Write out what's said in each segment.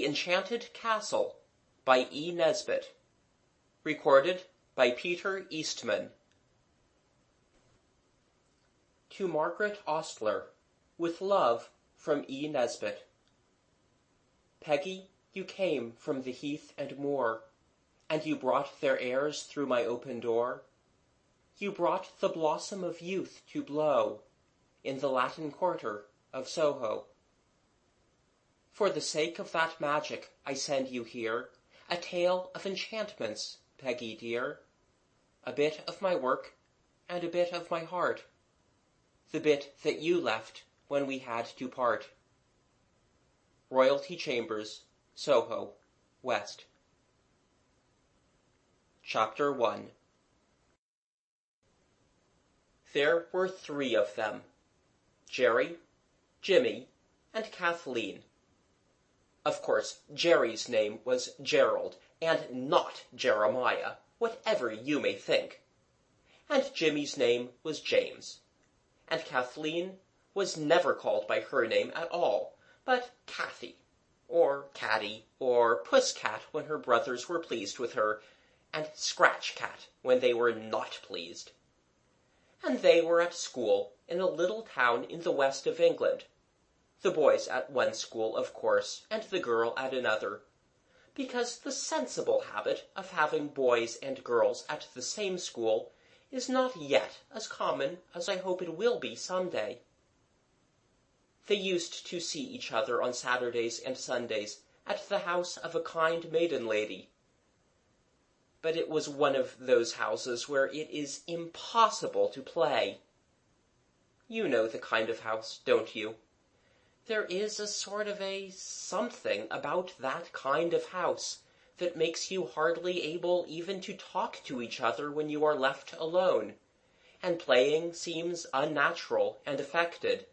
Enchanted Castle by E. Nesbit. Recorded by Peter Eastman. To Margaret Ostler, with love from E. Nesbit. Peggy, you came from the heath and moor, and you brought their airs through my open door. You brought the blossom of youth to blow in the Latin Quarter of Soho. For the sake of that magic I send you here a tale of enchantments, Peggy dear, a bit of my work and a bit of my heart, the bit that you left when we had to part. Royalty Chambers, Soho, West. Chapter 1. There were 3 of them, Jerry, Jimmy, and Kathleen. Of course, Jerry's name was Gerald, and not Jeremiah, whatever you may think. And Jimmy's name was James. And Kathleen was never called by her name at all, but Kathy, or Caddy, or Puss-cat when her brothers were pleased with her, and Scratch-cat when they were not pleased. And they were at school in a little town in the west of England. The boys at one school, of course, and the girl at another, because the sensible habit of having boys and girls at the same school is not yet as common as I hope it will be some day. They used to see each other on Saturdays and Sundays at the house of a kind maiden lady. But it was one of those houses where it is impossible to play. You know the kind of house, don't you? There is a sort of a something about that kind of house that makes you hardly able even to talk to each other when you are left alone, and playing seems unnatural and affected.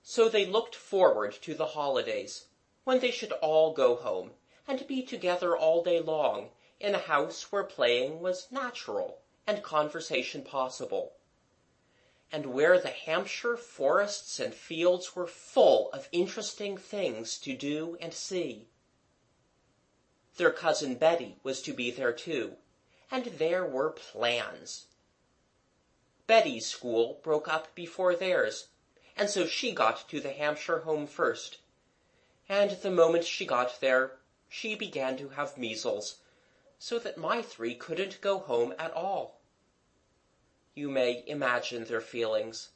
So they looked forward to the holidays, when they should all go home, and be together all day long, in a house where playing was natural, and conversation possible, and where the Hampshire forests and fields were full of interesting things to do and see. Their cousin Betty was to be there too, and there were plans. Betty's school broke up before theirs, and so she got to the Hampshire home first, and the moment she got there, she began to have measles, so that my 3 couldn't go home at all. You may imagine their feelings.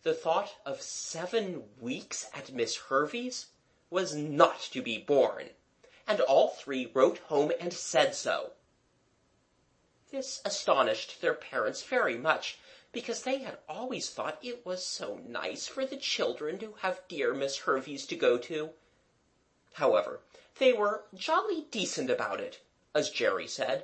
The thought of 7 weeks at Miss Hervey's was not to be borne, and all 3 wrote home and said so. This astonished their parents very much, because they had always thought it was so nice for the children to have dear Miss Hervey's to go to. However, they were jolly decent about it, as Jerry said,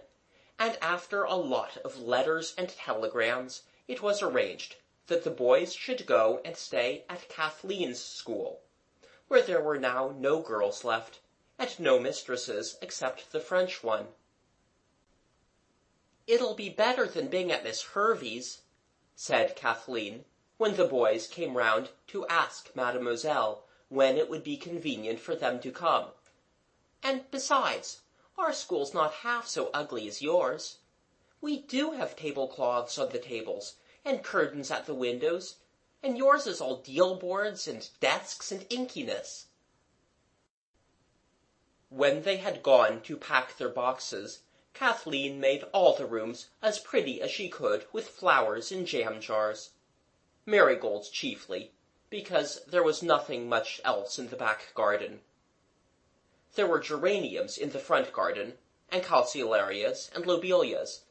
and after a lot of letters and telegrams, it was arranged that the boys should go and stay at Kathleen's school, where there were now no girls left, and no mistresses except the French one. "It'll be better than being at Miss Hervey's," said Kathleen, when the boys came round to ask Mademoiselle when it would be convenient for them to come. "And besides, our school's not half so ugly as yours. We do have tablecloths on the tables, and curtains at the windows, and yours is all deal boards and desks and inkiness." When they had gone to pack their boxes, Kathleen made all the rooms as pretty as she could with flowers in jam jars. Marigolds chiefly, because there was nothing much else in the back garden. There were geraniums in the front garden, and calceolarias and lobelias.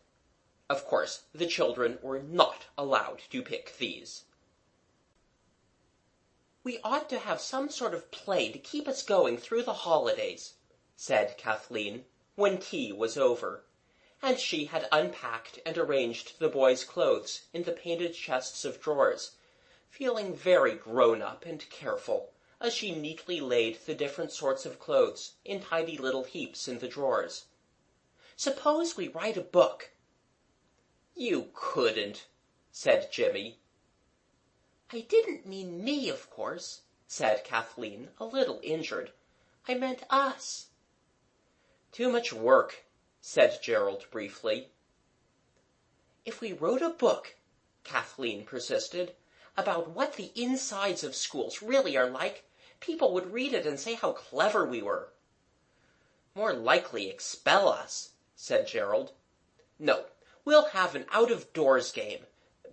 Of course, the children were not allowed to pick these. "We ought to have some sort of play to keep us going through the holidays," said Kathleen, when tea was over, and she had unpacked and arranged the boys' clothes in the painted chests of drawers, feeling very grown-up and careful, as she neatly laid the different sorts of clothes in tidy little heaps in the drawers. "Suppose we write a book." "You couldn't," said Jimmy. "I didn't mean me, of course," said Kathleen, a little injured, I meant us." "Too much work," said Gerald briefly. "If we wrote a book," Kathleen persisted, "about what the insides of schools really are like, people would read it and say how clever we were." "More likely expel us," said Gerald. "No, we'll have an out-of-doors game.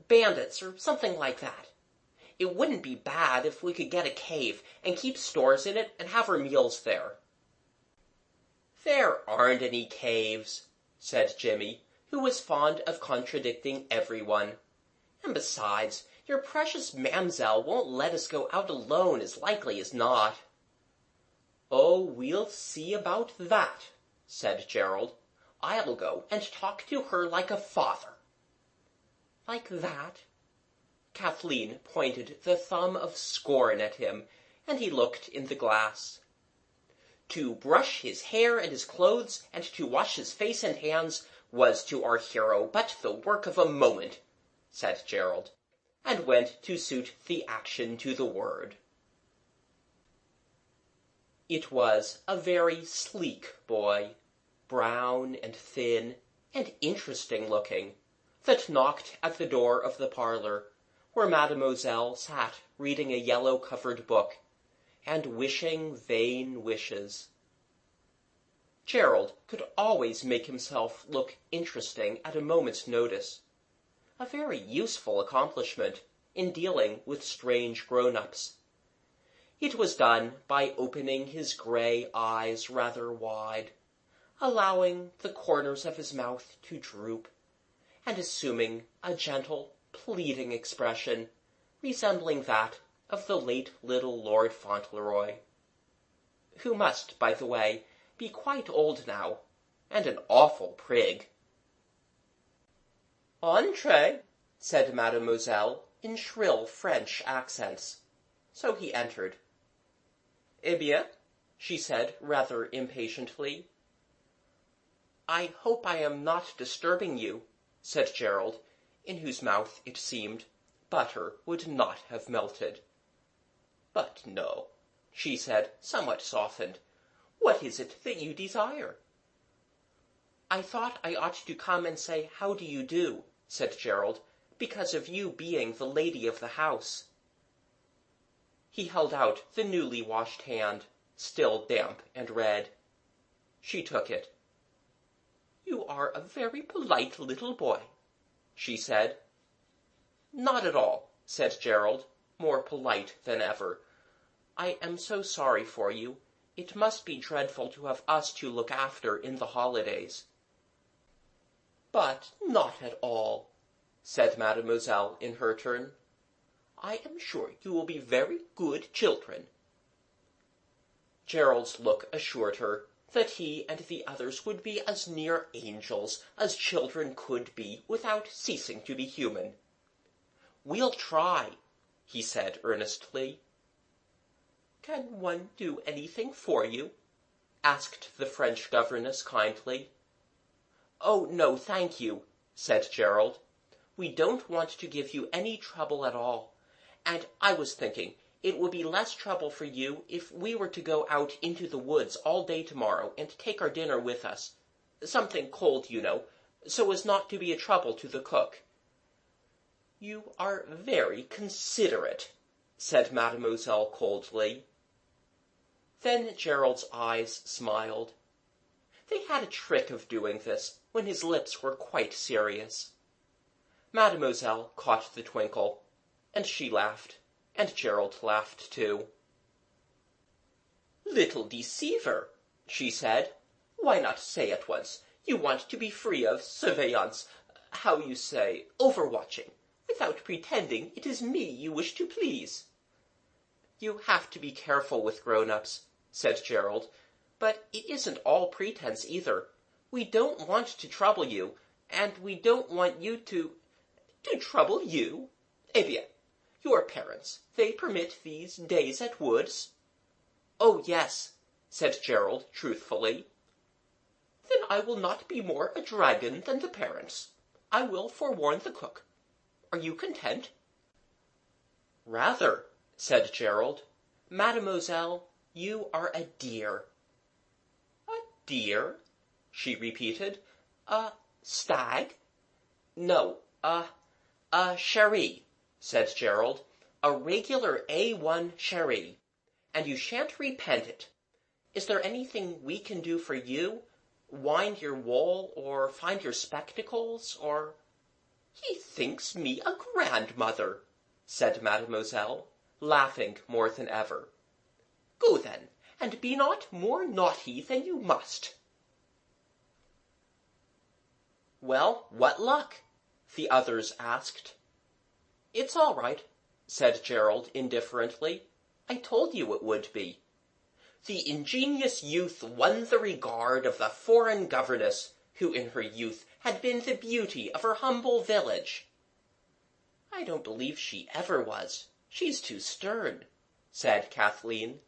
Bandits or something like that. It wouldn't be bad if we could get a cave and keep stores in it and have our meals there." "There aren't any caves," said Jimmy, who was fond of contradicting everyone. "And besides, your precious mamselle won't let us go out alone as likely as not." "Oh, we'll see about that," said Gerald. "I'll go and talk to her like a father." "Like that?" Kathleen pointed the thumb of scorn at him, and he looked in the glass. "To brush his hair and his clothes, and to wash his face and hands, was to our hero but the work of a moment," said Gerald, and went to suit the action to the word. It was a very sleek boy, brown and thin and interesting looking, that knocked at the door of the parlour, where Mademoiselle sat reading a yellow-covered book, and wishing vain wishes. Gerald could always make himself look interesting at a moment's notice, a very useful accomplishment in dealing with strange grown-ups. It was done by opening his grey eyes rather wide, allowing the corners of his mouth to droop, and assuming a gentle, pleading expression, resembling that of the late little Lord Fauntleroy, who must, by the way, be quite old now, and an awful prig. "Entrez," said Mademoiselle, in shrill French accents. So he entered. "Eh bien?" she said, rather impatiently. "I hope I am not disturbing you," said Gerald, in whose mouth, it seemed, butter would not have melted. "But no," she said, somewhat softened. "What is it that you desire?" "I thought I ought to come and say how do you do," said Gerald, "because of you being the lady of the house." He held out the newly washed hand, still damp and red. She took it. "You are a very polite little boy," she said. "Not at all," said Gerald, more polite than ever. "I am so sorry for you. It must be dreadful to have us to look after in the holidays." "But not at all," said Mademoiselle in her turn. "I am sure you will be very good children." Gerald's look assured her that he and the others would be as near angels as children could be without ceasing to be human. "We'll try," he said earnestly. "Can one do anything for you?" asked the French governess kindly. "Oh, no, thank you," said Gerald. "We don't want to give you any trouble at all. And I was thinking it would be less trouble for you if we were to go out into the woods all day tomorrow and take our dinner with us. Something cold, you know, so as not to be a trouble to the cook." "You are very considerate," said Mademoiselle coldly. Then Gerald's eyes smiled. They had a trick of doing this when his lips were quite serious. Mademoiselle caught the twinkle, and she laughed, and Gerald laughed too. "Little deceiver," she said. "Why not say at once you want to be free of surveillance, how you say, overwatching, without pretending it is me you wish to please?" "You have to be careful with grown-ups," said Gerald. "But it isn't all pretense either. We don't want to trouble you, and we don't want you to—" "To trouble you? Eh bien, your parents, they permit these days at woods?" "Oh, yes," said Gerald truthfully. "Then I will not be more a dragon than the parents. I will forewarn the cook. Are you content?" "Rather," said Gerald. "Mademoiselle, You are a dear." "A deer?" she repeated. "A stag?" "No, a sherry," said Gerald. "A regular A1 sherry. And you shan't repent it. Is there anything we can do for you? Wind your wool, or find your spectacles, or—" "He thinks me a grandmother," said Mademoiselle, laughing more than ever. "Go then, and be not more naughty than you must." "Well, what luck?" the others asked. "It's all right," said Gerald indifferently. "I told you it would be. The ingenious youth won the regard of the foreign governess, who in her youth had been the beauty of her humble village." "I don't believe she ever was. She's too stern," said Kathleen.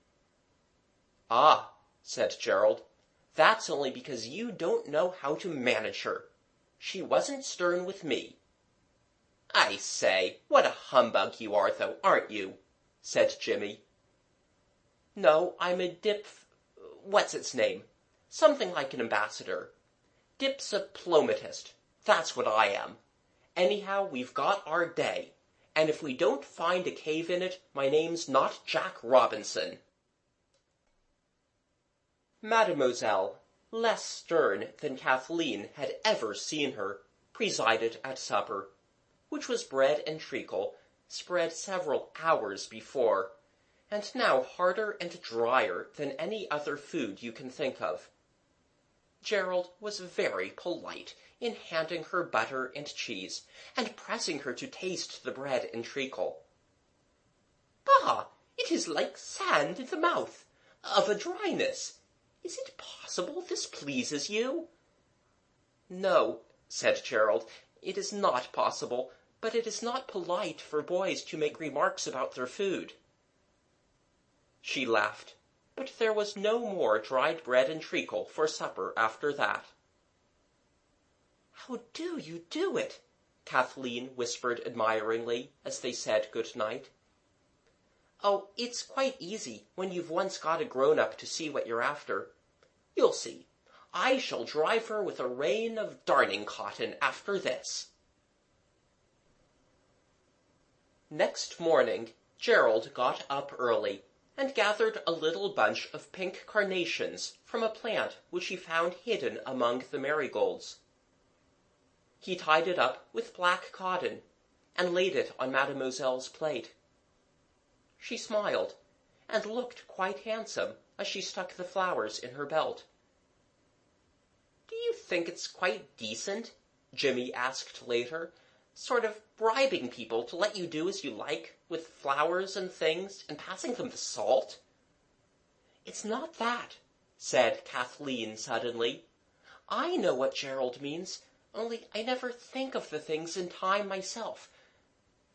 "Ah," said Gerald, "that's only because you don't know how to manage her. She wasn't stern with me." "I say, what a humbug you are, though, aren't you?" said Jimmy. "No, I'm a what's its name? Something like an ambassador. Dipsoplomatist. That's what I am. Anyhow, we've got our day, and if we don't find a cave in it, my name's not Jack Robinson." Mademoiselle, less stern than Kathleen had ever seen her, presided at supper, which was bread and treacle, spread several hours before, and now harder and drier than any other food you can think of. Gerald was very polite in handing her butter and cheese, and pressing her to taste the bread and treacle. "Bah! It is like sand in the mouth, of a dryness. Is it possible this pleases you?" "No," said Gerald, "it is not possible, but it is not polite for boys to make remarks about their food." She laughed, but there was no more dried bread and treacle for supper after that. "How do you do it?" Kathleen whispered admiringly, as they said good night. "Oh, it's quite easy when you've once got a grown-up to see what you're after. You'll see. I shall drive her with a rein of darning cotton after this." Next morning, Gerald got up early, and gathered a little bunch of pink carnations from a plant which he found hidden among the marigolds. He tied it up with black cotton, and laid it on Mademoiselle's plate. She smiled, and looked quite handsome as she stuck the flowers in her belt. "Do you think it's quite decent?" Jimmy asked later, "sort of bribing people to let you do as you like, with flowers and things, and passing them the salt?" "It's not that," said Kathleen suddenly. "I know what Gerald means, only I never think of the things in time myself.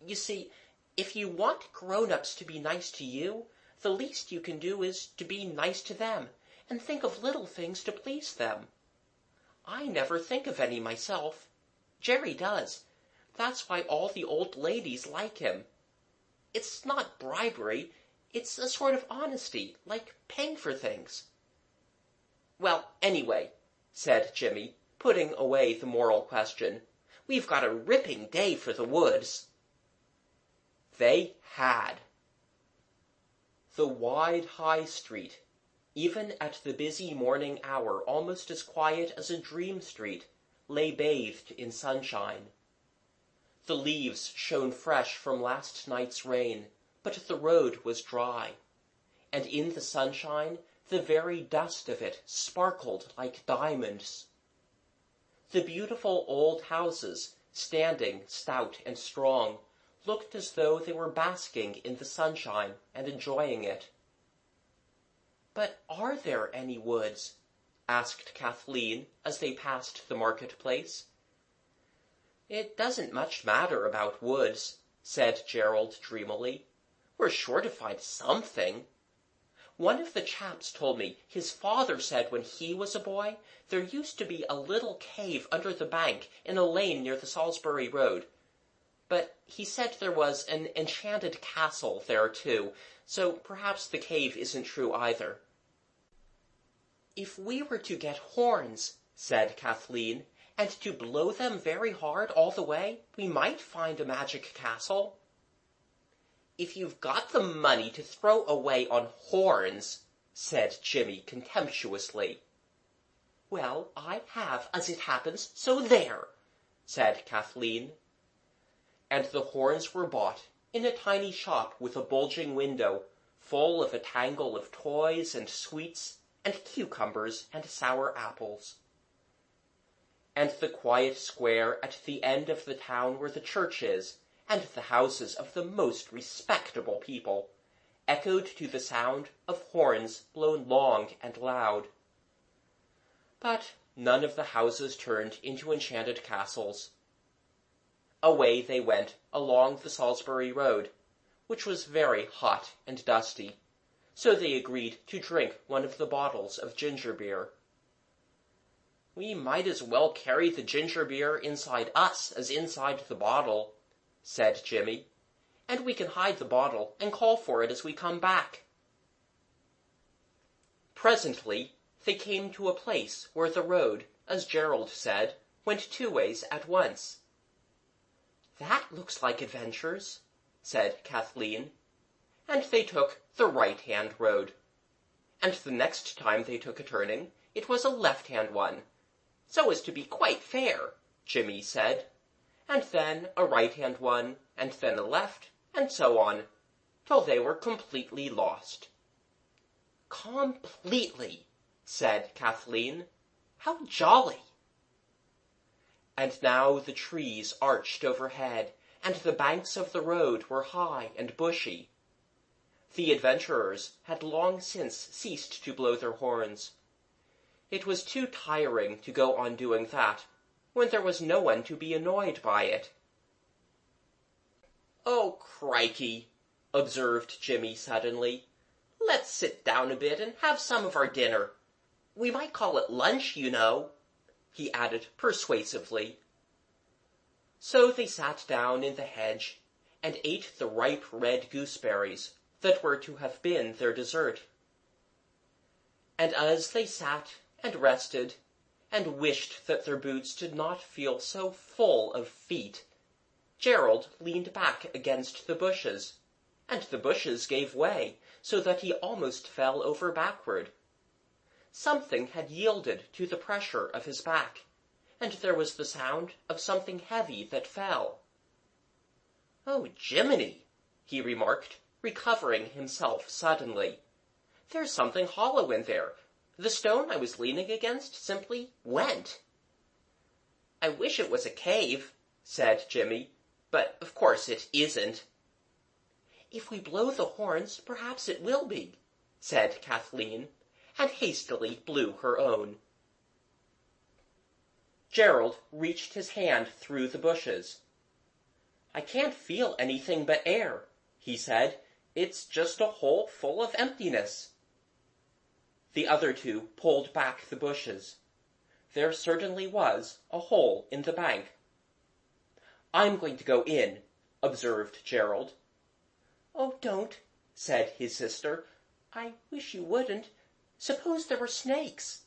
You see, if you want grown-ups to be nice to you, the least you can do is to be nice to them, and think of little things to please them. I never think of any myself. Jerry does. That's why all the old ladies like him. It's not bribery, it's a sort of honesty, like paying for things." "Well, anyway," said Jimmy, putting away the moral question, "we've got a ripping day for the woods." They had. The wide High Street, even at the busy morning hour almost as quiet as a dream street, lay bathed in sunshine. The leaves shone fresh from last night's rain, but the road was dry, and in the sunshine the very dust of it sparkled like diamonds. The beautiful old houses, standing stout and strong, looked as though they were basking in the sunshine and enjoying it. "But are there any woods?" asked Kathleen as they passed the market-place. "It doesn't much matter about woods," said Gerald dreamily. "We're sure to find something. One of the chaps told me his father said when he was a boy there used to be a little cave under the bank in a lane near the Salisbury Road. But he said there was an enchanted castle there too, so perhaps the cave isn't true either. If we were to get horns, said Kathleen, and to blow them very hard all the way, we might find a magic castle. If you've got the money to throw away on horns, said Jimmy contemptuously. Well, I have, as it happens, so there, said Kathleen. And the horns were bought in a tiny shop with a bulging window, full of a tangle of toys and sweets and cucumbers and sour apples. And the quiet square at the end of the town where the church is, and the houses of the most respectable people, echoed to the sound of horns blown long and loud. But none of the houses turned into enchanted castles. Away they went along the Salisbury Road, which was very hot and dusty, so they agreed to drink one of the bottles of ginger beer. We might as well carry the ginger beer inside us as inside the bottle, said Jimmy, and we can hide the bottle and call for it as we come back. Presently they came to a place where the road, as Gerald said, went two ways at once. That looks like adventures, said Kathleen, and they took the right-hand road. And the next time they took a turning, it was a left-hand one. So as to be quite fair, Jimmy said, and then a right-hand one, and then a left, and so on, till they were completely lost. Completely, said Kathleen. How jolly! And now the trees arched overhead, and the banks of the road were high and bushy. The adventurers had long since ceased to blow their horns. It was too tiring to go on doing that, when there was no one to be annoyed by it. Oh, crikey, observed Jimmy suddenly. Let's sit down a bit and have some of our dinner. We might call it lunch, you know, he added persuasively. So they sat down in the hedge and ate the ripe red gooseberries that were to have been their dessert. And as they sat and rested and wished that their boots did not feel so full of feet, Gerald leaned back against the bushes, and the bushes gave way so that he almost fell over backward. Something had yielded to the pressure of his back, and there was the sound of something heavy that fell. Oh, Jiminy, he remarked, recovering himself suddenly. There's something hollow in there. The stone I was leaning against simply went. I wish it was a cave, said Jimmy, but of course it isn't. If we blow the horns, perhaps it will be, said Kathleen, and hastily blew her own. Gerald reached his hand through the bushes. I can't feel anything but air, he said. It's just a hole full of emptiness. The other two pulled back the bushes. There certainly was a hole in the bank. I'm going to go in, observed Gerald. Oh, don't, said his sister. I wish you wouldn't. Suppose there were snakes.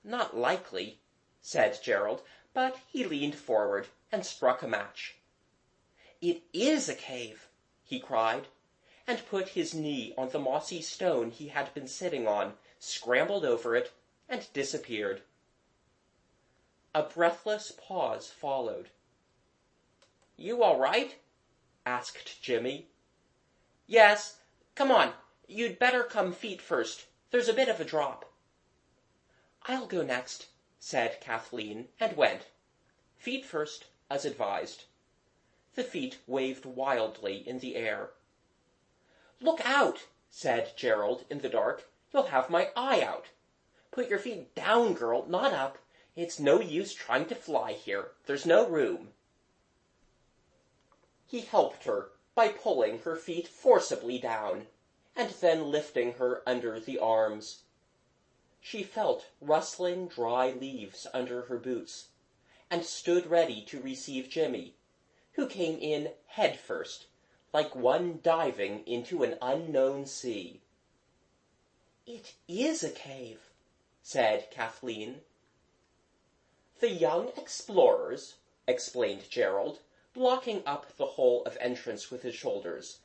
Not likely, said Gerald, but he leaned forward and struck a match. It is a cave, he cried, and put his knee on the mossy stone he had been sitting on, scrambled over it, and disappeared. A breathless pause followed. You all right? asked Jimmy. Yes. Come on. You'd better come feet first. There's a bit of a drop. I'll go next, said Kathleen, and went. Feet first, as advised. The feet waved wildly in the air. Look out, said Gerald in the dark. You'll have my eye out. Put your feet down, girl, not up. It's no use trying to fly here. There's no room. He helped her by pulling her feet forcibly down, and then lifting her under the arms. She felt rustling dry leaves under her boots, and stood ready to receive Jimmy, who came in head first, like one diving into an unknown sea. "It is a cave," said Kathleen. "The young explorers," explained Gerald, blocking up the hole of entrance with his shoulders,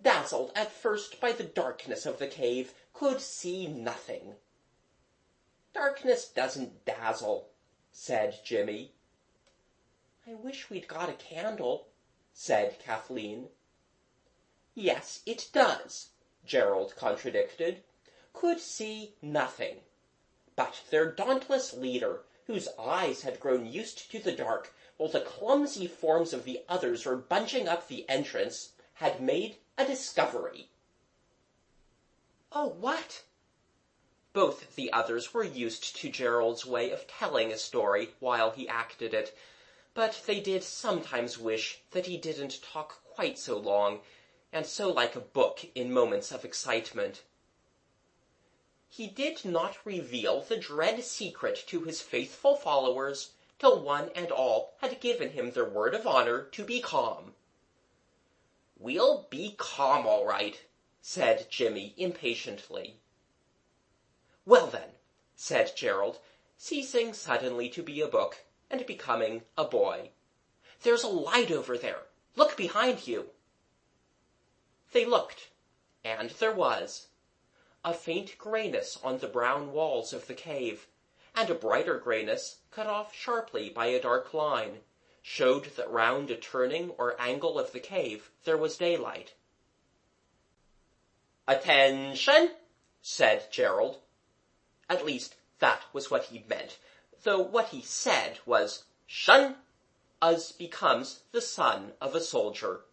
"dazzled at first by the darkness of the cave, could see nothing." "Darkness doesn't dazzle," said Jimmy. "I wish we'd got a candle," said Kathleen. "Yes, it does," Gerald contradicted. "Could see nothing. But their dauntless leader, whose eyes had grown used to the dark while the clumsy forms of the others were bunching up the entrance, had made a discovery." "Oh, what?" Both the others were used to Gerald's way of telling a story while he acted it, but they did sometimes wish that he didn't talk quite so long, and so like a book in moments of excitement. He did not reveal the dread secret to his faithful followers till one and all had given him their word of honor to be calm. "We'll be calm, all right," said Jimmy impatiently. "Well then," said Gerald, ceasing suddenly to be a book and becoming a boy, "there's a light over there. Look behind you." They looked, and there was. A faint grayness on the brown walls of the cave, and a brighter grayness, cut off sharply by a dark line, showed that round a turning or angle of the cave there was daylight. "Attention!" said Gerald. At least, that was what he meant, though what he said was "shun," as becomes the son of a soldier.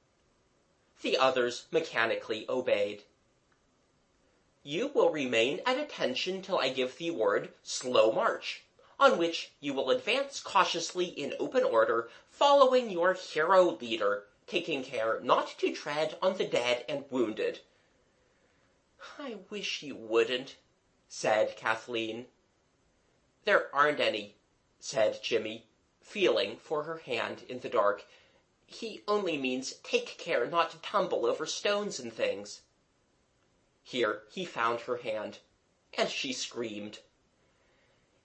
The others mechanically obeyed. "You will remain at attention till I give the word 'slow march,' on which you will advance cautiously in open order, following your hero leader, taking care not to tread on the dead and wounded." "I wish you wouldn't," said Kathleen. "There aren't any," said Jimmy, feeling for her hand in the dark. "He only means take care not to tumble over stones and things." Here he found her hand, and she screamed.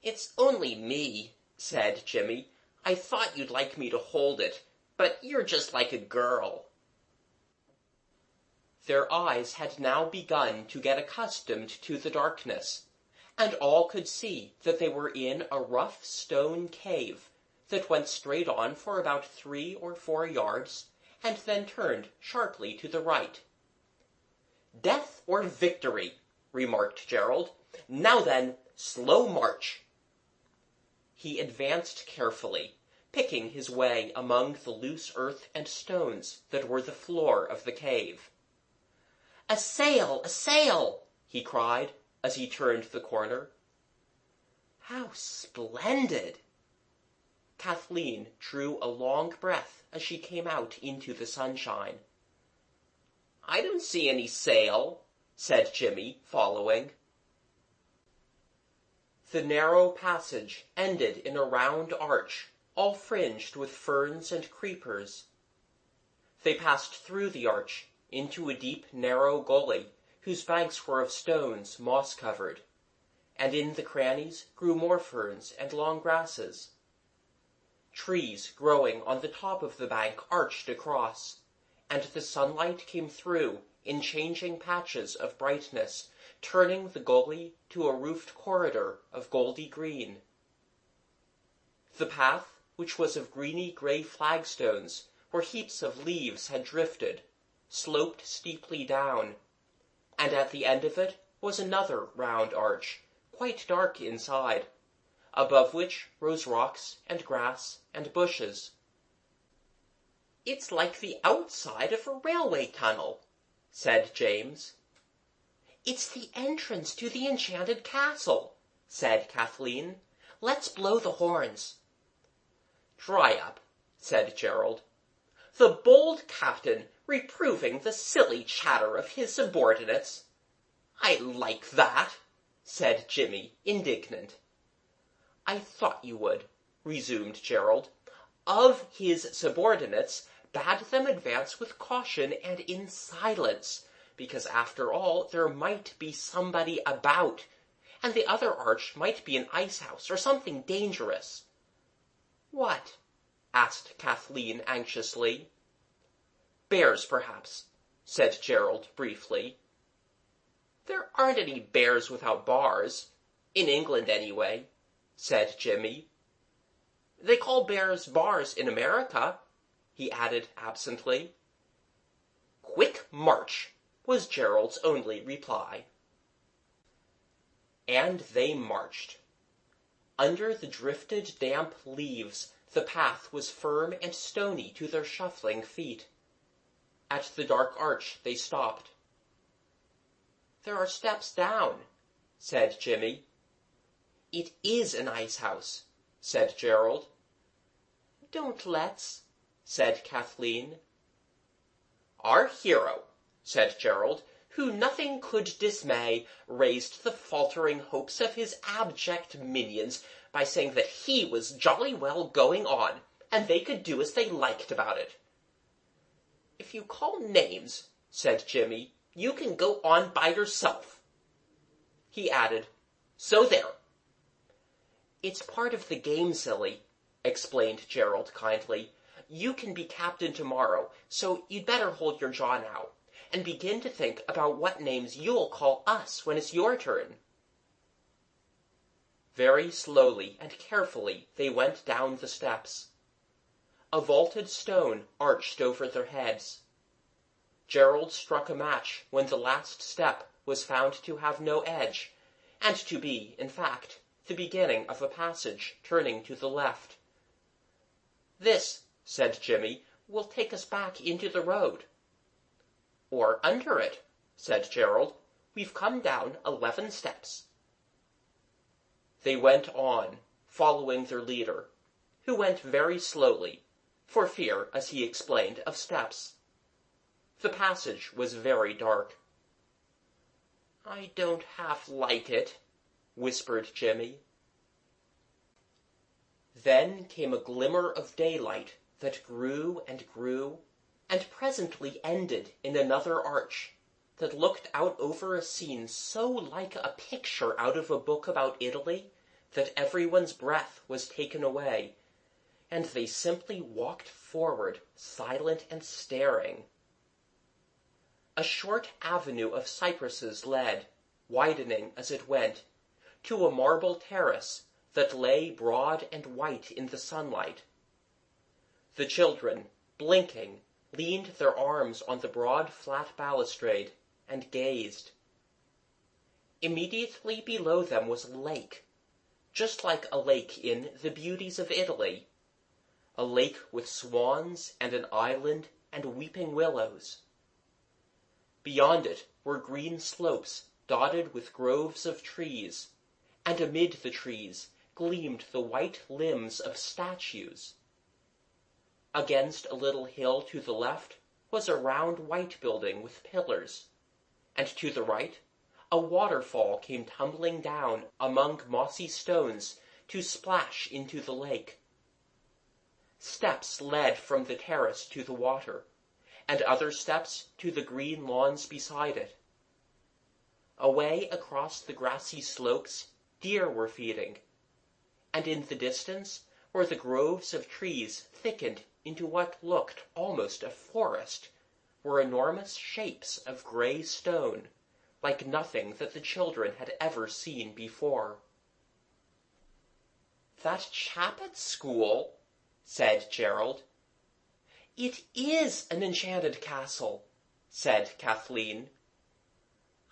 "It's only me," said Jimmy. "I thought you'd like me to hold it, but you're just like a girl." Their eyes had now begun to get accustomed to the darkness, and all could see that they were in a rough stone cave that went straight on for about 3 or 4 yards, and then turned sharply to the right. "Death or victory," remarked Gerald. "Now then, slow march." He advanced carefully, picking his way among the loose earth and stones that were the floor of the cave. "A sail! A sail!" he cried, as he turned the corner. "How splendid!" Kathleen drew a long breath as she came out into the sunshine. "I don't see any sail," said Jimmy, following. The narrow passage ended in a round arch, all fringed with ferns and creepers. They passed through the arch, into a deep, narrow gully, whose banks were of stones moss-covered, and in the crannies grew more ferns and long grasses. Trees growing on the top of the bank arched across, and the sunlight came through in changing patches of brightness, turning the gully to a roofed corridor of goldy green. The path, which was of greeny-gray flagstones, where heaps of leaves had drifted, sloped steeply down, and at the end of it was another round arch, quite dark inside, above which rose rocks and grass and bushes. "It's like the outside of a railway tunnel," said James. "It's the entrance to the Enchanted Castle," said Kathleen. "Let's blow the horns." "Dry up," said Gerald. "The bold captain reproving the silly chatter of his subordinates." "I like that," said Jimmy, indignant. "I thought you would," resumed Gerald. "Of his subordinates, bade them advance with caution and in silence, because after all there might be somebody about, and the other arch might be an ice-house or something dangerous. "What?" asked Kathleen anxiously. "Bears, perhaps," said Gerald briefly. "There aren't any bears without bars. In England, anyway," said Jimmy. "They call bears bars in America," he added absently. "Quick march," was Gerald's only reply. And they marched. Under the drifted damp leaves, the path was firm and stony to their shuffling feet. At the dark arch they stopped. "There are steps down," said Jimmy. "It is an ice-house," said Gerald. "Don't let's," said Kathleen. "Our hero," said Gerald, who nothing could dismay, raised the faltering hopes of his abject minions by saying that he was jolly well going on, and they could do as they liked about it. "If you call names," said Jimmy, "you can go on by yourself." He added, "So there." "It's part of the game, silly," explained Gerald kindly. "You can be captain tomorrow, so you'd better hold your jaw now, and begin to think about what names you'll call us when it's your turn." Very slowly and carefully they went down the steps. A vaulted stone arched over their heads. Gerald struck a match when the last step was found to have no edge, and to be, in fact, the beginning of a passage turning to the left. "This," said Jimmy, "will take us back into the road." "Or under it," said Gerald. "We've come down 11 steps." They went on, following their leader, who went very slowly, for fear, as he explained, of steps. The passage was very dark. "I don't half like it," whispered Jimmy. Then came a glimmer of daylight that grew, and presently ended in another arch that looked out over a scene so like a picture out of a book about Italy that everyone's breath was taken away, and they simply walked forward, silent and staring. A short avenue of cypresses led, widening as it went, to a marble terrace that lay broad and white in the sunlight. The children, blinking, leaned their arms on the broad flat balustrade and gazed. Immediately below them was a lake, just like a lake in The Beauties of Italy, a lake with swans and an island and weeping willows. Beyond it were green slopes dotted with groves of trees, and amid the trees gleamed the white limbs of statues. Against a little hill to the left was a round white building with pillars, and to the right a waterfall came tumbling down among mossy stones to splash into the lake. Steps led from the terrace to the water, and other steps to the green lawns beside it. Away across the grassy slopes deer were feeding, and in the distance, where the groves of trees thickened into what looked almost a forest, were enormous shapes of grey stone, like nothing that the children had ever seen before. "That chap at school," said Gerald. "It is an enchanted castle," said Kathleen.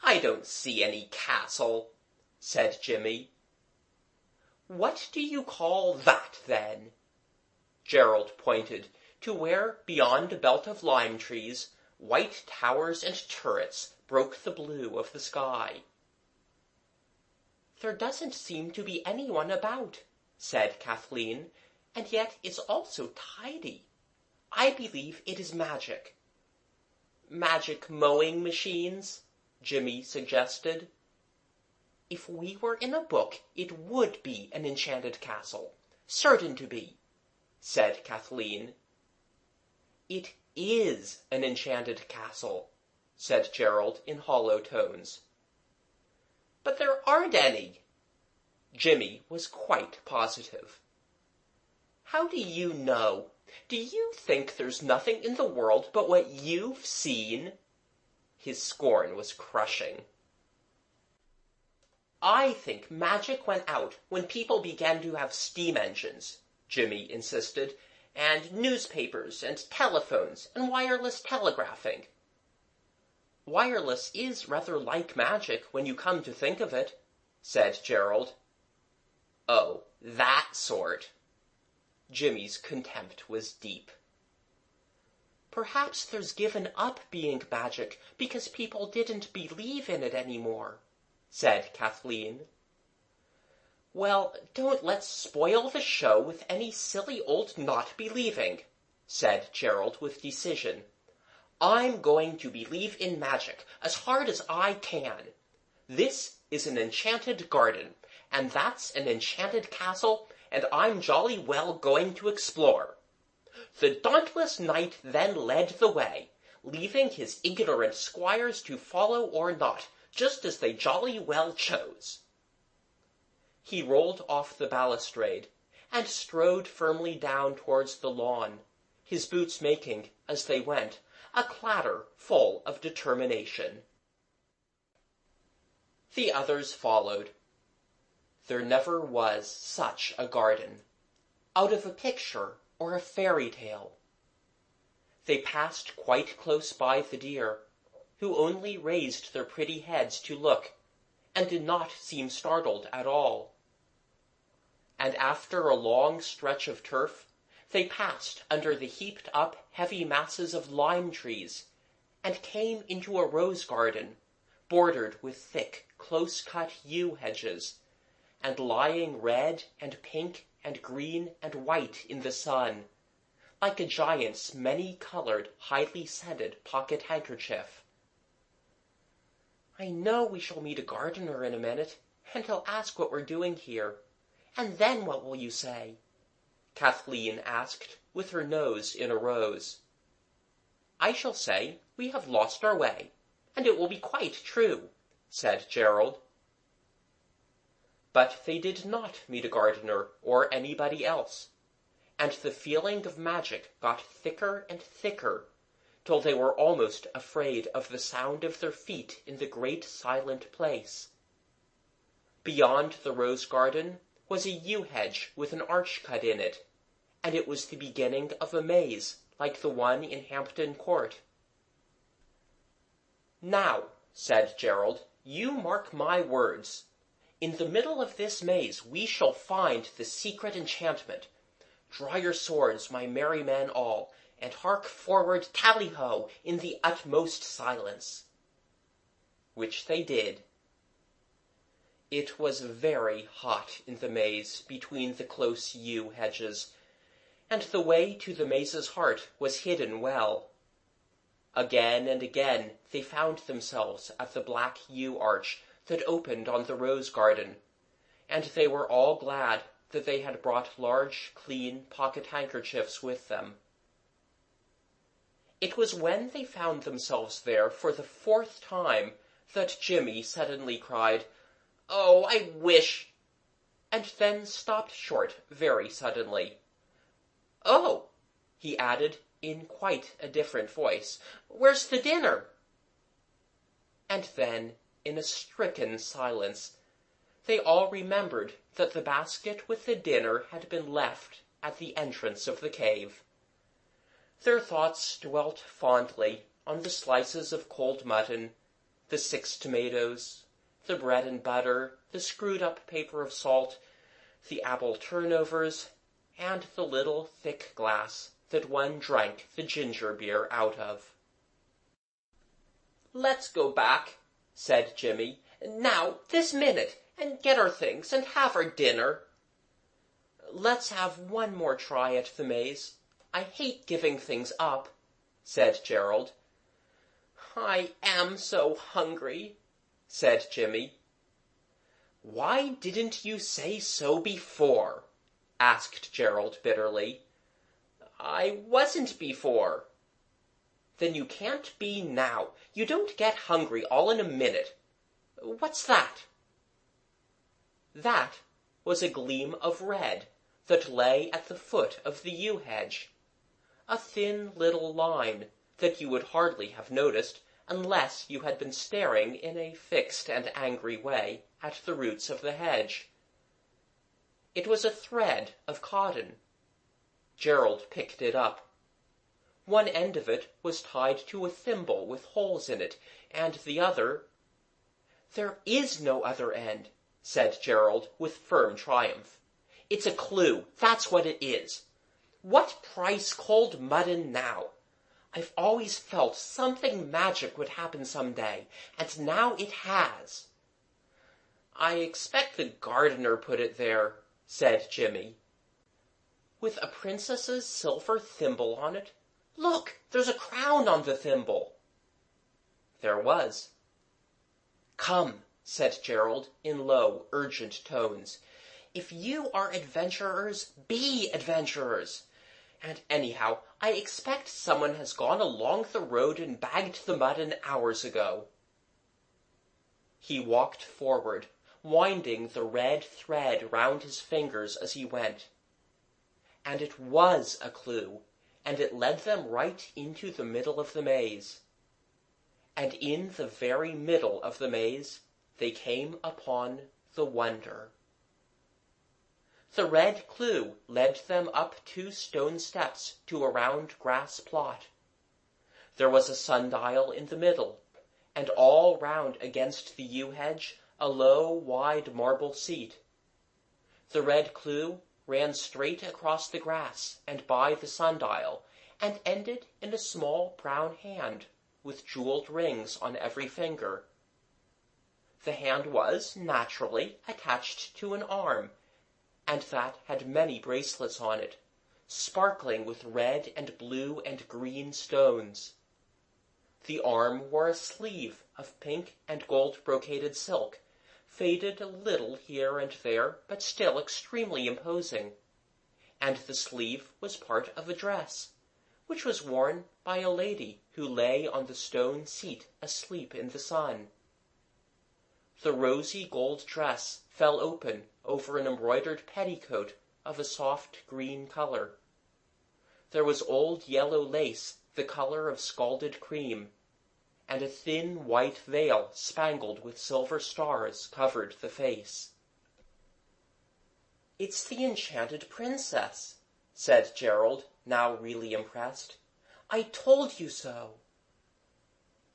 "I don't see any castle," said Jimmy. "What do you call that, then?" Gerald pointed to where, beyond a belt of lime trees, white towers and turrets broke the blue of the sky. "There doesn't seem to be anyone about," said Kathleen, "and yet it's all so tidy. I believe it is magic." "Magic mowing machines?" Jimmy suggested. "If we were in a book, it would be an enchanted castle, certain to be," said Kathleen. "It is an enchanted castle," said Gerald in hollow tones. "But there aren't any." Jimmy was quite positive. "How do you know? Do you think there's nothing in the world but what you've seen?" His scorn was crushing. "I think magic went out when people began to have steam engines," Jimmy insisted, "and newspapers and telephones and wireless telegraphing." "Wireless is rather like magic when you come to think of it," said Gerald. "Oh, that sort." Jimmy's contempt was deep. "Perhaps there's given up being magic because people didn't believe in it anymore," said Kathleen. "Well, don't let's spoil the show with any silly old not believing," said Gerald with decision. "I'm going to believe in magic as hard as I can. This is an enchanted garden, and that's an enchanted castle, and I'm jolly well going to explore." The dauntless knight then led the way, leaving his ignorant squires to follow or not, just as they jolly well chose. He rolled off the balustrade, and strode firmly down towards the lawn, his boots making, as they went, a clatter full of determination. The others followed. There never was such a garden, out of a picture or a fairy tale. They passed quite close by the deer, who only raised their pretty heads to look, and did not seem startled at all. And after a long stretch of turf, they passed under the heaped-up heavy masses of lime trees, and came into a rose garden, bordered with thick, close-cut yew hedges, and lying red and pink and green and white in the sun, like a giant's many-colored, highly-scented pocket-handkerchief. "I know we shall meet a gardener in a minute, and he'll ask what we're doing here. And then what will you say?" Kathleen asked, with her nose in a rose. "I shall say we have lost our way, and it will be quite true," said Gerald. But they did not meet a gardener or anybody else, and the feeling of magic got thicker and thicker, till they were almost afraid of the sound of their feet in the great silent place. Beyond the rose garden was a yew hedge with an arch cut in it, and it was the beginning of a maze like the one in Hampton Court. "Now," said Gerald, "you mark my words. In the middle of this maze we shall find the secret enchantment. Draw your swords, my merry men all, and hark forward, tally-ho, in the utmost silence." Which they did. It was very hot in the maze between the close yew hedges, and the way to the maze's heart was hidden well. Again and again they found themselves at the black yew arch that opened on the rose garden, and they were all glad that they had brought large, clean pocket-handkerchiefs with them. It was when they found themselves there for the 4th time that Jimmy suddenly cried, "Oh, I wish—" and then stopped short very suddenly. "Oh," he added, in quite a different voice, "where's the dinner?" And then, in a stricken silence, they all remembered that the basket with the dinner had been left at the entrance of the cave. Their thoughts dwelt fondly on the slices of cold mutton, the 6 tomatoes, the bread and butter, the screwed-up paper of salt, the apple turnovers, and the little thick glass that one drank the ginger beer out of. "Let's go back," said Jimmy, "now, this minute, and get our things and have our dinner." "Let's have one more try at the maze. I hate giving things up," said Gerald. "I am so hungry," said Jimmy. "Why didn't you say so before?" asked Gerald bitterly. "I wasn't before," Then you can't be now. You don't get hungry all in a minute. What's that?" That was a gleam of red that lay at the foot of the yew hedge. A thin little line that you would hardly have noticed unless you had been staring in a fixed and angry way at the roots of the hedge. It was a thread of cotton. Gerald picked it up. One end of it was tied to a thimble with holes in it, and the other— "There is no other end," said Gerald with firm triumph. "It's a clue, that's what it is. What price cold mutton now? I've always felt something magic would happen some day, and now it has." "I expect the gardener put it there," said Jimmy. "With a princess's silver thimble on it? Look, there's a crown on the thimble." There was. "Come," said Gerald in low, urgent tones. "If you are adventurers, be adventurers. And anyhow, I expect someone has gone along the road and bagged the mutton hours ago." He walked forward, winding the red thread round his fingers as he went. And it was a clue, and it led them right into the middle of the maze. And in the very middle of the maze they came upon the wonder. The red clue led them up 2 stone steps to a round grass plot. There was a sundial in the middle, and all round against the yew hedge a low, wide marble seat. The red clue ran straight across the grass and by the sundial, and ended in a small brown hand with jeweled rings on every finger. The hand was, naturally, attached to an arm, and that had many bracelets on it, sparkling with red and blue and green stones. The arm wore a sleeve of pink and gold brocaded silk, faded a little here and there, but still extremely imposing, and the sleeve was part of a dress, which was worn by a lady who lay on the stone seat asleep in the sun. The rosy gold dress fell open over an embroidered petticoat of a soft green color. There was old yellow lace the color of scalded cream, and a thin white veil spangled with silver stars covered the face. "It's the Enchanted Princess," said Gerald, now really impressed. "I told you so."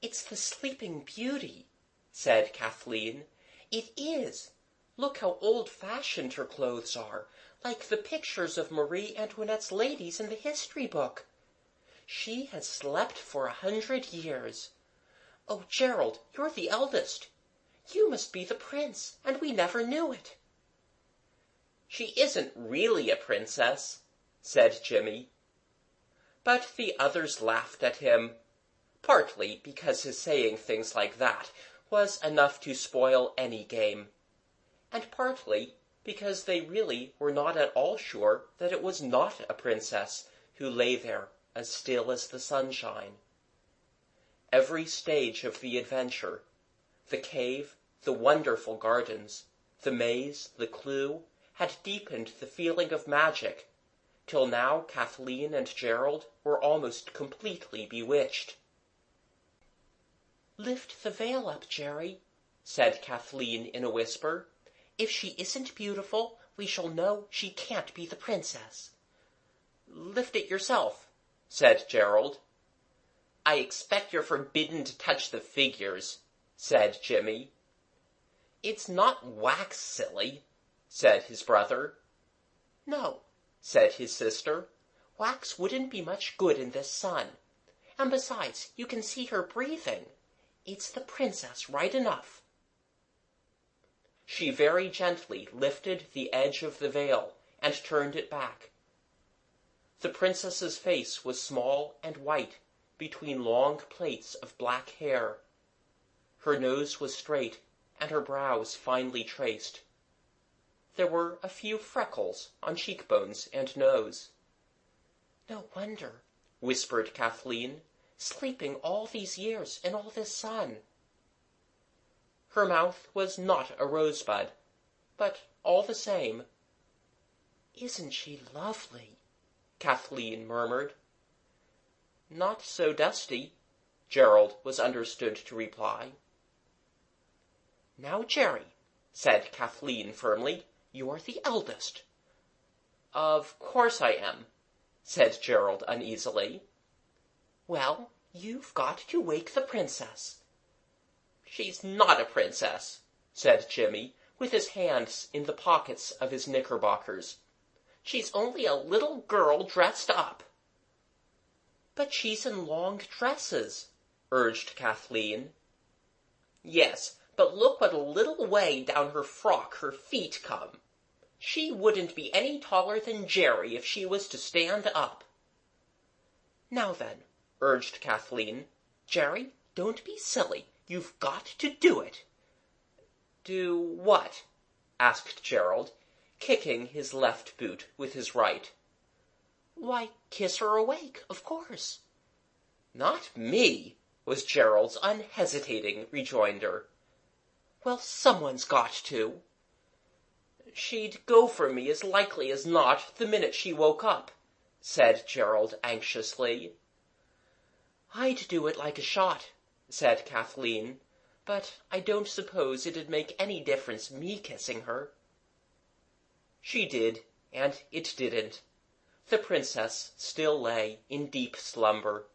"It's the Sleeping Beauty," said Kathleen. "It is. Look how old-fashioned her clothes are, like the pictures of Marie Antoinette's ladies in the history book. She has slept for 100 years. Oh, Gerald, you're the eldest. You must be the prince, and we never knew it." "She isn't really a princess," said Jimmy. But the others laughed at him, partly because his saying things like that was enough to spoil any game, and partly because they really were not at all sure that it was not a princess who lay there as still as the sunshine. Every stage of the adventure, the cave, the wonderful gardens, the maze, the clue, had deepened the feeling of magic, till now Kathleen and Gerald were almost completely bewitched. "Lift the veil up, Jerry," said Kathleen in a whisper. "If she isn't beautiful, we shall know she can't be the princess." "Lift it yourself," said Gerald. "I expect you're forbidden to touch the figures," said Jimmy. "It's not wax, silly," said his brother. "No," said his sister. "Wax wouldn't be much good in this sun. And besides, you can see her breathing. It's the princess right enough." She very gently lifted the edge of the veil and turned it back. The princess's face was small and white, between long plaits of black hair. Her nose was straight, and her brows finely traced. There were a few freckles on cheekbones and nose. "No wonder," whispered Kathleen, sleeping all these years in all this sun?" Her mouth was not a rosebud, but all the same. "Isn't she lovely?" Kathleen murmured. "Not so dusty," Gerald was understood to reply. "Now, Jerry," said Kathleen firmly, "you're the eldest." "Of course I am," said Gerald uneasily. "Well, you've got to wake the princess." "She's not a princess," said Jimmy, with his hands in the pockets of his knickerbockers. "She's only a little girl dressed up." "But she's in long dresses," urged Kathleen. "Yes, but look what a little way down her frock her feet come. She wouldn't be any taller than Jerry if she was to stand up." "Now then," urged Kathleen, "Jerry, don't be silly. You've got to do it." "Do what?" asked Gerald, kicking his left boot with his right. "Why, kiss her awake, of course." "Not me," was Gerald's unhesitating rejoinder. "Well, someone's got to." "She'd go for me as likely as not the minute she woke up," said Gerald anxiously. "I'd do it like a shot," said Kathleen, "but I don't suppose it'd make any difference me kissing her." She did, and it didn't. The princess still lay in deep slumber.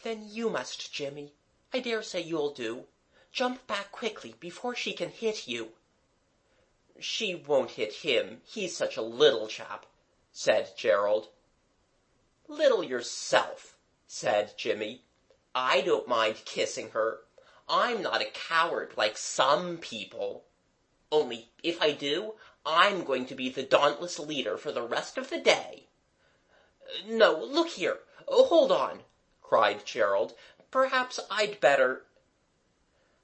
"Then you must, Jimmy. I dare say you'll do. Jump back quickly before she can hit you." "She won't hit him. He's such a little chap," said Gerald. "Little yourself," said Jimmy. "I don't mind kissing her. I'm not a coward like some people. Only, if I do, I'm going to be the dauntless leader for the rest of the day." "No, look here. Hold on," cried Gerald. "Perhaps I'd better—"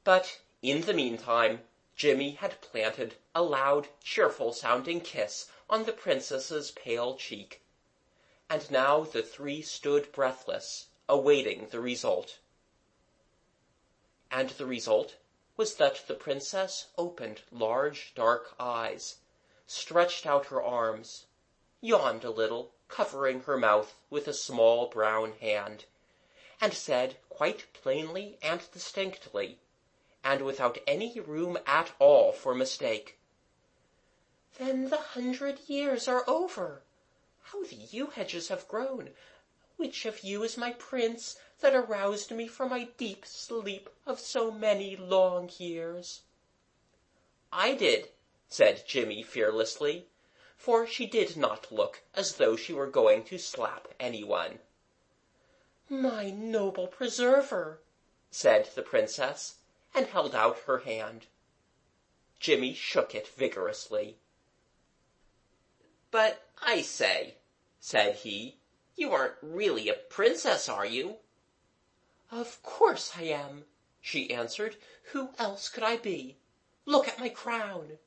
But in the meantime, Jimmy had planted a loud, cheerful-sounding kiss on the princess's pale cheek, and now the three stood breathless, awaiting the result. And the result was that the princess opened large, dark eyes, stretched out her arms, yawned a little, covering her mouth with a small brown hand, and said quite plainly and distinctly, and without any room at all for mistake, "Then the 100 years are over. How the yew hedges have grown! Which of you is my prince that aroused me from my deep sleep of so many long years?" "I did," said Jimmy fearlessly, for she did not look as though she were going to slap anyone. "My noble preserver," said the princess, and held out her hand. Jimmy shook it vigorously. "But I say," said he, "you aren't really a princess, are you?" "Of course I am," she answered. "Who else could I be? Look at my crown."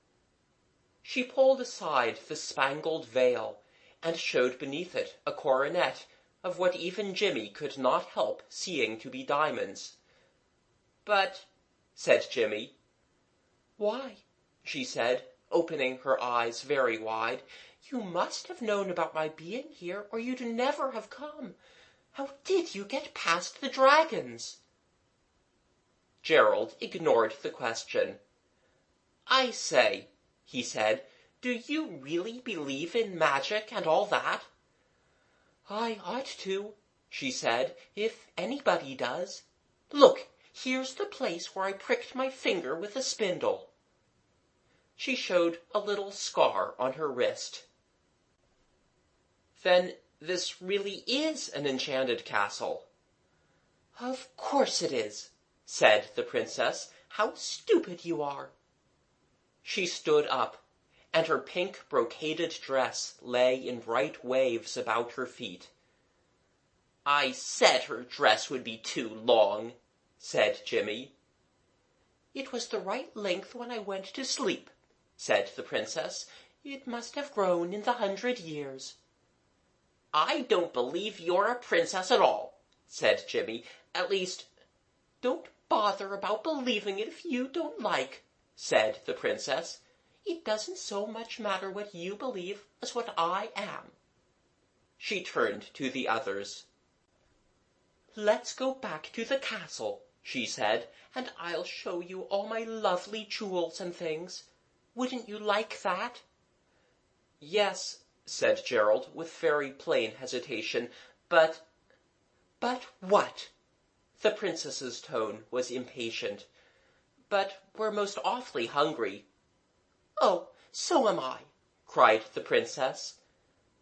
She pulled aside the spangled veil, and showed beneath it a coronet of what even Jimmy could not help seeing to be diamonds. "But—" said Jimmy. "Why," she said, opening her eyes very wide, "you must have known about my being here, or you'd never have come. How did you get past the dragons?" Gerald ignored the question. "I say," he said, "do you really believe in magic and all that?" "I ought to," she said, "if anybody does. Look, here's the place where I pricked my finger with a spindle." She showed a little scar on her wrist. "Then this really is an enchanted castle?" "Of course it is," said the princess. "How stupid you are." She stood up, and her pink brocaded dress lay in bright waves about her feet. "I said her dress would be too long," said Jimmy. "It was the right length when I went to sleep," said the princess. "It must have grown in the 100 years." "I don't believe you're a princess at all," said Jimmy. "At least, don't bother about believing it if you don't like," said the princess. "It doesn't so much matter what you believe as what I am." She turned to the others. "Let's go back to the castle," she said, "and I'll show you all my lovely jewels and things. Wouldn't you like that?" "Yes," said Gerald, with very plain hesitation, "but—" "But what?" The princess's tone was impatient. "But we're most awfully hungry." "Oh, so am I," cried the princess.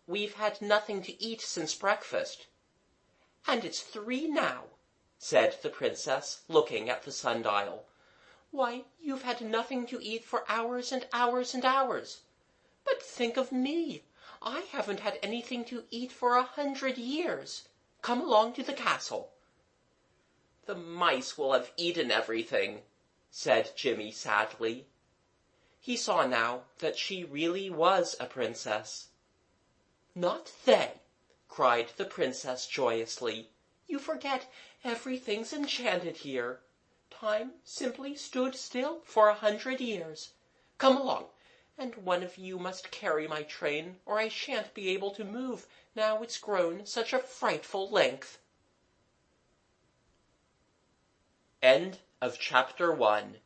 "We've had nothing to eat since breakfast." "And it's 3 now," said the princess, looking at the sundial. "Why, you've had nothing to eat for hours and hours and hours. But think of me. I haven't had anything to eat for 100 years. Come along to the castle." "The mice will have eaten everything," said Jimmy sadly. He saw now that she really was a princess. "Not they!" cried the princess joyously. "You forget everything's enchanted here. Time simply stood still for 100 years. Come along, and one of you must carry my train, or I shan't be able to move now it's grown such a frightful length." End of chapter 1.